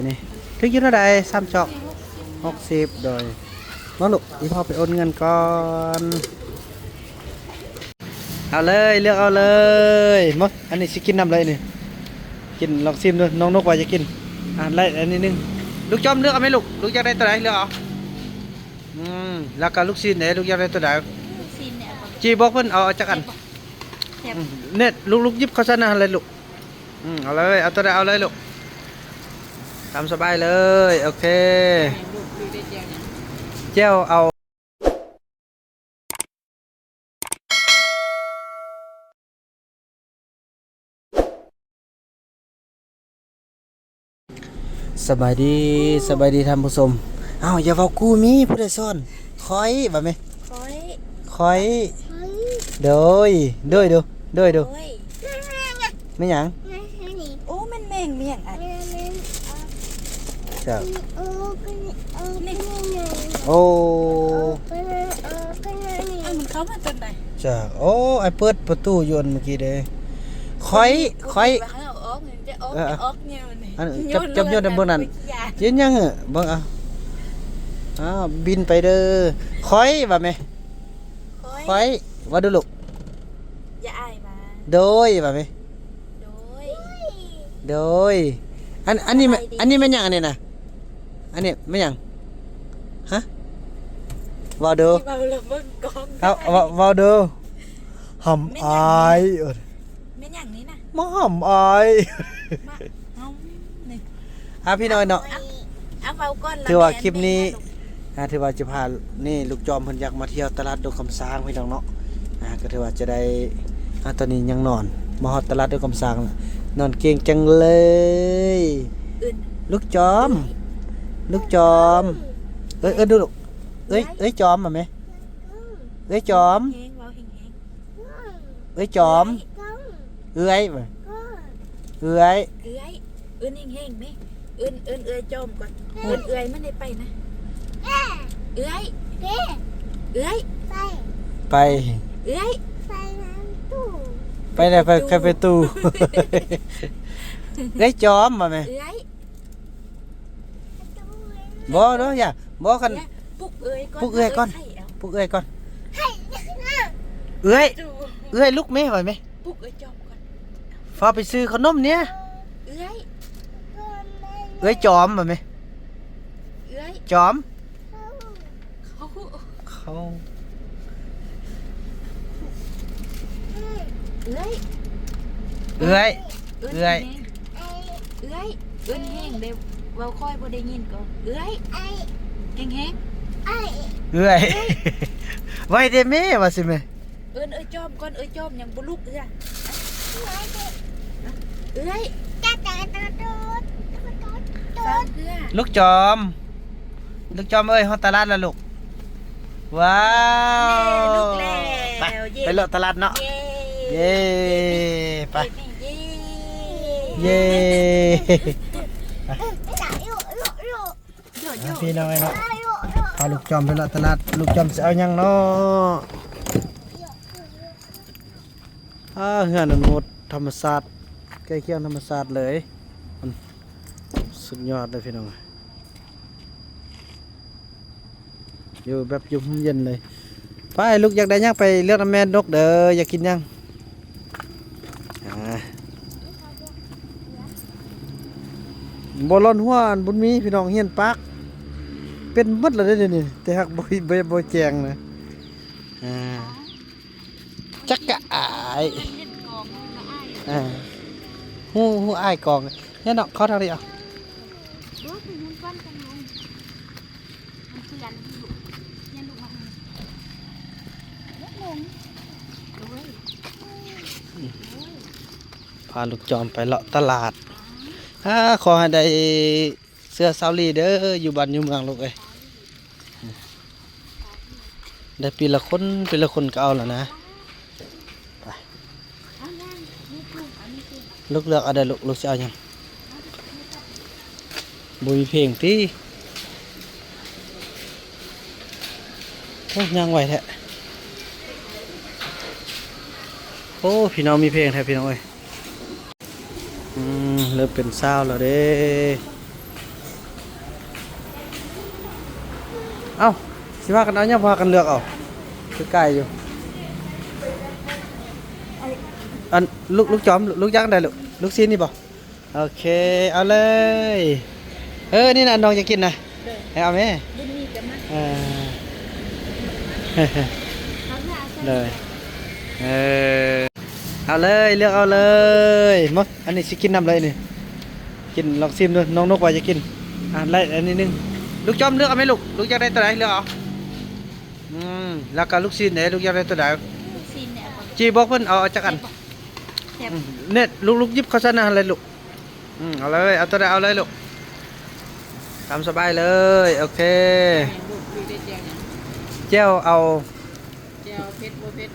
นี่ถึงอยู่เท่าใด3จอก60โดยน้องลูกอีพ่อไปโอนเงินก่อนเอาเลยเลือกเอาเลยมดอันนี้สิกินน้ำเลยนี่กินลองชิมดูน้องนกว่าจะกินไล่อันนี้นึงลูกจอมเลือกเอาไหมลูกอยากได้ตัวไหนเลือกเอาแล้วก็ลูกชิ้นไหนลูกอยากได้ตัวไหนจีบอกเพิ่นเอาจักอันเน็ตลูกยิบเขาซะนะอะไรลูกเอาเลยเอาตัวไหนเอาเลยลูกทำสบายเลยโอเคเจ้าเอาสบายดีท่านผู้ชมอ้าวอย่าเว้ากูมีผู้ใดซ่อนคอยบ่แม่คอยโดยดูไม่หยังโอ้มันแม่งเมี่ยงอ่ะจ้ะโอ้มันเข้ามาตอนไหนจ้ะโอ้ไอเปิดประตูยนต์เมื่อกี้เด้คอยอันจับยนต์เบิ่งนั่นเย็นยังเบิ่งบินไปเด้อคอยว่าแม่คอยว่าดูลูกอย่าอายมาโดยว่าแม่โดยอันนี้มันหยังอันนี้นะอันนี้มันหยังฮะว่าเด้อว่าเด้อหำอายแม่นหยังนี่นะมาหำอายพี่น้อยเนาะถือว่าคลิปนี้ถือว่าจะพานี่ลูกจอมเพิ่นอยากมาเที่ยวตลาดดงคำสร้างพี่น้องเนาะก็ถือว่าจะได้ตอนนี้ยังนอนมาฮอดตลาดดงคำสร้างนอนเก่งจังเลยลูกจอมดูลูกจอมมาไหมจอมจอมเอ้ยแห้งๆไหมเอ้ยจอมก่อนเอ้ยมันได้ไปนะเอ้ยไปไหนไปใครไปตู้จอมมาไหมบ่เนาะอย่าบ่กันปลุกเอ้ยก่อนเอ้ยลูกแม่ไหวไหมปลุกเอ้ยจอมก่อนฟ้าไปซื้อขนมเนี่ยเอ้ยจอมมาไหมจอมเขาเอ้ยแห้งเดี๋ยวเราค่อยบ่ได้ยินก่อนแห้งไว้เด้แม่ว่าสิแม่เอ้ยจอมก่อนจอมยังบ่ลุกลูกจอมเอ้ยฮอดตลาดแล้วลูกว้าวไปเลาะตลาดเนาะเย้ไปเย้พี่น้อยเนาะพาลูกจอมไปเลาะตลาดลูกจอมจะเอายังเนาะเฮือนหมดธรรมศาสตร์ใกล้เคียงธรรมศาสตร์เลยสุดยอดเลยพี่น้องอยู่แบบยุ่มเย็นเลยไปลูกอยากได้ยังไปเลือกน้ำแม่นกเด้ออยากกินยังบอลอนหัวบุญมีพี่น้องเฮียนปักเป็นมัดเลยเดี๋ยวนี้แต่หักบ่แจงนะจักกะอายหูอายกองเนี่ยเนาะเขาทางนี้อ่ะพาลูกจอมไปเลาะตลาดขอให้ได้เสื้อซาวลีเด้ออยู่บ้านอยู่เมืองลูกเอ้ยได้ปีละคนก็เอาแล้วนะไปลูกเลือกเอาได้ลูกจะเอายังบุยเพลงที่ยังไหวแท้โอ้พี่น้องมีเพลงแท้พี่น้องเอ้ยเริ่มเป็นเศร้าแล้วเด้ เอ้าสิว่ากันเอาเนี่ยพากันเลือกเอาคือไก่อยู่อันลูกจอมลูกยักษ์ได้ลูกซีนนี่บ่โอเคเอาเลยนี่น่ะน้องจะกินนะให้เอาไหม บุญมีกับมัน เออ เขาหน้าใส่ เลยเอาเลยเลือกเอาเลยมั้งอันนี้สิกินน้ำเลยนี่กินลองซิมดูน้องนกว่าจะกินไล่อันนี้นึงลูกจอมเลือกเอาไหมลูกอยากได้ตัวไหนเลือกเอาแล้วก็ลูกซีนไหนลูกอยากได้ตัวไหน ซีนเนี่ยเอา จีบอกเพิ่นเอาจักอัน แซ่บ เนี่ยลูกหยิบข้าวสารอะไรลูกเอาเลยเอาตัวไหนเอาเลยลูกทำสบายเลยโอเค ลูกได้แจง เจ้าเอา แจวเพชรบ่เพชร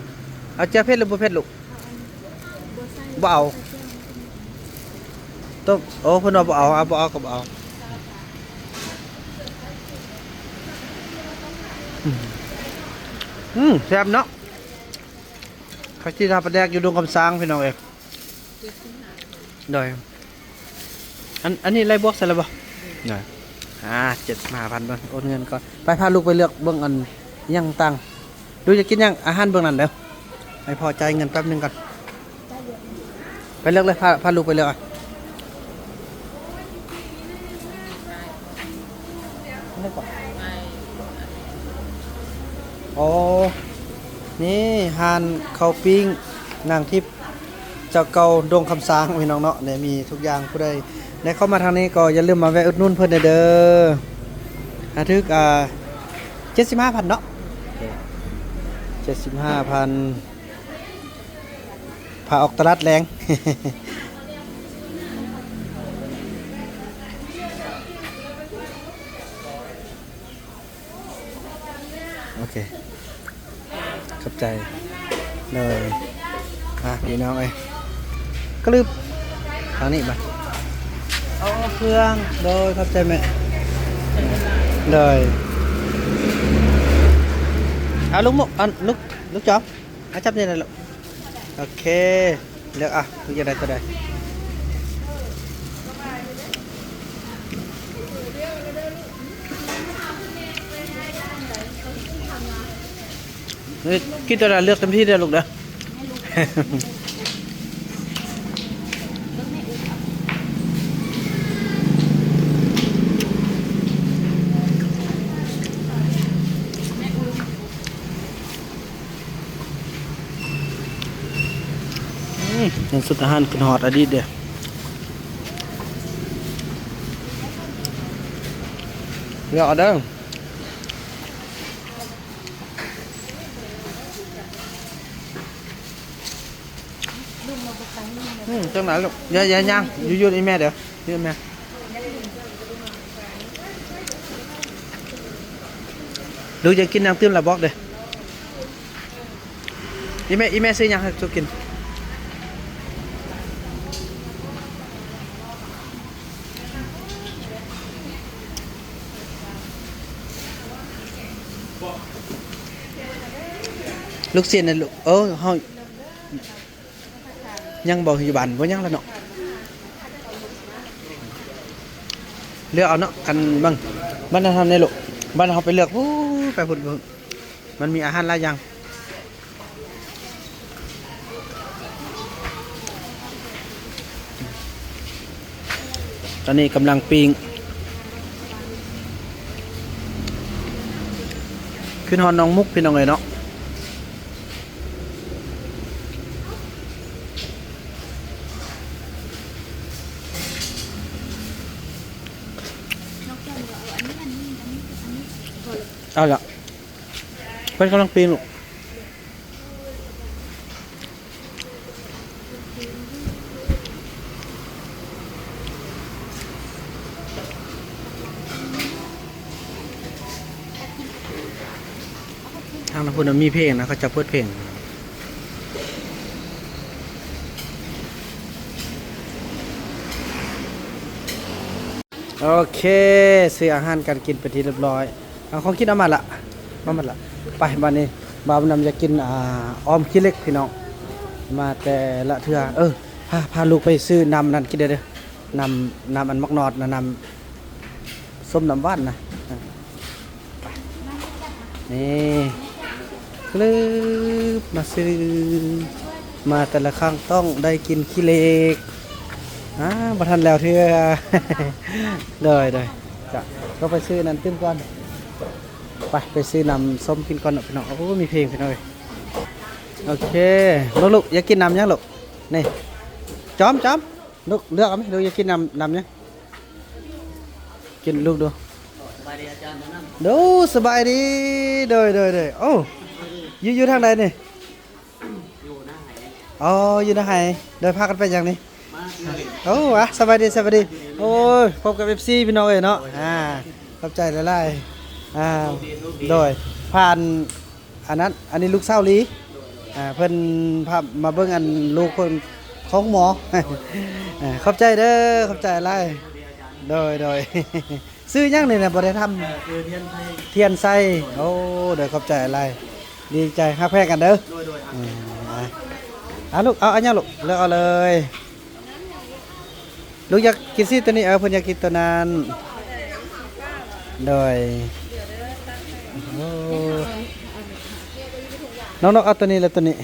เอาเจ้าเพชรหรือบ่เพชรลูก บ่ใส่ บ่เอาต้มโอ้เพิ่นว่าบ่เอาบ่เอาก็บ่เอาแซ่บเนาะข้าวจีราปลาแดกอยู่ดงคำสร้างพี่น้องเอ้ยได้อันนี้ไรบวกใส่แล้วบ่ได้75,000 บาทโอนเงินก่อนไปพาลูกไปเลือกเบิ่งอันยังตังดูจะกินยังอาหารเบิ่งนั่นเด้อให้พอใจายเงินแป๊บหนึงก่อนไปเลือกเลยพาลูกไปเลือกอ่ะเลือกก่อนโอ้นี่หานข้าวปิ้งนางทิพย์เจ้าเก่าดงคำสร้างพี่น้องเนาะเนี่ยมีทุกอย่างผู้ใดได้เข้ามาทางนี้ก็อย่าลืมมาแวะอุดหนุนเพิ่นเด้ออาทึก75,000เนาะ75,000พาออกตลาดแรง โอเคขอบใจเลยพี่น้องเอ้ยก็ลืมทางนี้มาเอาเครื่องโดยขอบใจแม่เลยเอาลูกมุกลูกจอมเอาจับนี่เลยลูกโอเคเลือกลูกจะได้ตัวใดนี่คิดตัวใดเลือกเต็มที่เด้อลูกเด้อ ยังสุดอาหารกินหอดอดีตเด้อเลือกเอาเด้อจังไหนลูกย่าย่างยืดอีแม่เดี๋ยวยืดแม่ลูกจะกินน้ำตื้มละบอกเด้ออีแม่ซื้อยังให้ลูกกินลูกเสียนน่ะลูกเฮายังบ่อยู่บ้านบ่ยังแล้วเนาะเลือกเอาเนาะกันบ้างบ้านเราทำในลูกบ้านเราไปเลือกไปพุ่นมันมีอาหารหลายอย่างตอนนี้กำลังปิ้งขึ้นฮอนน้องมุกพี่น้องเลยเนาะเอาละเพื่อนกำลังปีนลูกทางนั้นพูดมีเพลงนะเขาจะเปิดเพลงโอเคซื้ออาหารการกินไปทีเรียบร้อยเอาของกินเอามาละไปบ้านนี้บ่าวนำจะกินออมขี้เล็กพี่น้องมาแต่ละเทื่อพาลูกไปซื้อน้ำนั่นกินเด้อน้ำอันมักนอดนะน้ำส้มน้ำหวานนะไป นี่กลืบมาซื้อมาแต่ละครั้งต้องได้กินขี้เหล็กบ่ทันแล้วเทื่อ เลยจ้ะก็ไปซื้อนั่นขึ้นก่อนไปซื้อน้ำส้มกินก่อนเนาะพี่น้องโอ้มีเพลงพี่น้องเลยโอเคลูกอยากกินน้ำยังลูกนี่จอมลูกเลือกเอาไหมลูกอยากกินน้ำยังกินลูกดูดูสบายดีเดยโอ้อยู่ทางใดนี่อ๋ออยู่นะไห้เดินพากันไปอย่างนี้โอ้วะสบายดีโอ้ยพบกับ FC พี่น้องเอ้ยเนาะขอบใจหลายๆโดยผ่านอันนี้ลูกสาวลีเพิ่นพามาเบิ่งอันลูกคนของหมอ ขอบใจเด้อขอบใจหลายโดย ซื้อยังนี่นะบ่ได้ทำเทียนไส้โอ้เดี๋ยวขอบใจอะไรดีใจฮักแพงกันเด้อลูกเอาอันยังลูกเลือกเอาเลยลูกอยากกินซี่ตัวนี้เพิ่นอยากกินตัวนั้นโดยน้องเอาตัวนี้แล้วตัวนี้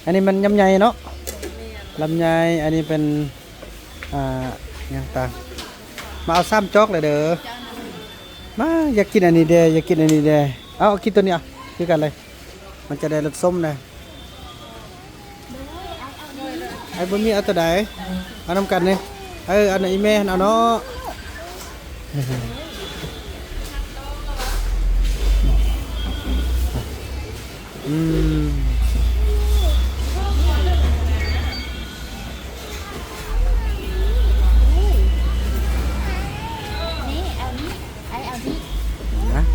อันนี้มันยำใหญ่เนาะลำไยอันนี้เป็นอย่างต่างมาเอาซ้ำจอกเลยเด้อมาอยากกินอันนี้เด้อยากกินอันนี้เด้เอากินตัวนี้คือกันเลยมันจะได้รสส้มนะไอ้บุญมีเอาตัวใดเอาน้ำกันนี่อันไหนแม่เอาเนาะ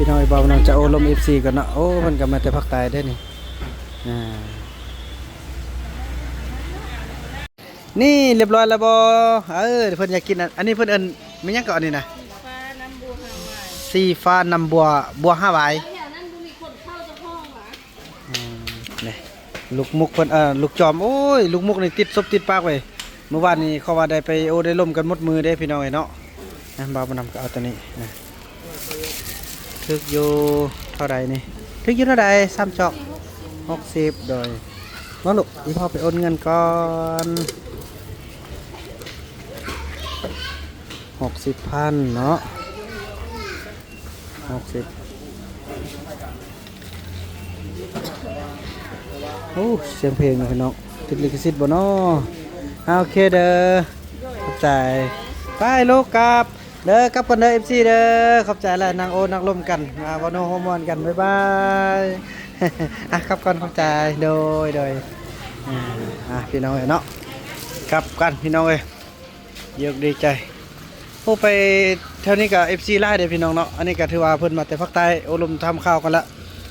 พี่น้องไอ้บ่าวน้องจะโอลม FC ก่อนเนาะโอ้มันก็มาแต่ภาคใต้ได้นี่นี่เรียบร้อยแล้วบ่เพิ่นอยากกินอันนี้เพิ่นเอิ้นมีหยังก่อนนี่นะสีฟ้าน้ำบัว5หวายนี่ลูกมุกเพิ่นลูกจอมโอ้ยลูกมุกนี่ติดปากไว้เมื่อวานนี้เขาว่าได้ไปโอได้ล่มกันหมดมือเด้พี่น้องไอ้เนาะบ่าวนำก็เอาตัวนี้ทึกอยู่เท่าไรนี่ทึกอยู่เท่าไร3 จอก60โดยว่าลูกอีพ่อไปโอนเงินก่อน60,000เนาะ60โอ้เสียงเพลงนะพี่น้องติดลิขสิทธิ์บ่เนาะโอเคเด้อขอบใจไปลูกกลับเด้อกลับกันเด้อ FC เด้อขอบใจแล้วนางโอนางลมกันวานโนฮอร์โมนกันบ๊ายบายกลับกันขอบใจโดยพี่น้องเอ้ยเนาะกลับกันพี่น้องเอ้ยเยอะดีใจโอ้ไปแถวนี้กับ FC ไล่เด้อพี่น้องเนาะอันนี้ก็ถือว่าเพิ่นมาแต่ภาคใต้โอลมทำข้าวกันละ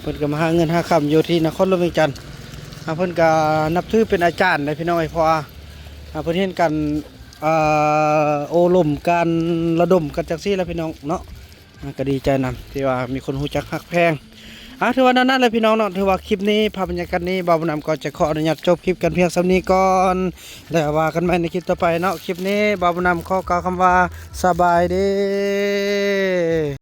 เพิ่นก็มาหาเงินหาคำอยู่ที่นครหลวงเวียงจันทน์เพิ่นก็นับถือเป็นอาจารย์เลยพี่น้องเอ้ยเพราะว่าเพิ่นเห็นกันโอลมการระดมกันจังซี่แล้วพี่น้องเนาะก็ดีใจนำที่ว่ามีคนรู้จักฮักแพงถือว่านั่นเลยพี่น้องเนาะถือว่าคลิปนี้ภาพบรรยากาศนี้บ่าวนำก็จะขออนุญาตจบคลิปกันเพียงเท่านี้ก่อนแล้วว่ากันใหม่ในคลิปต่อไปเนาะคลิปนี้บ่าวนำขอกล่าวคำว่าสบายดี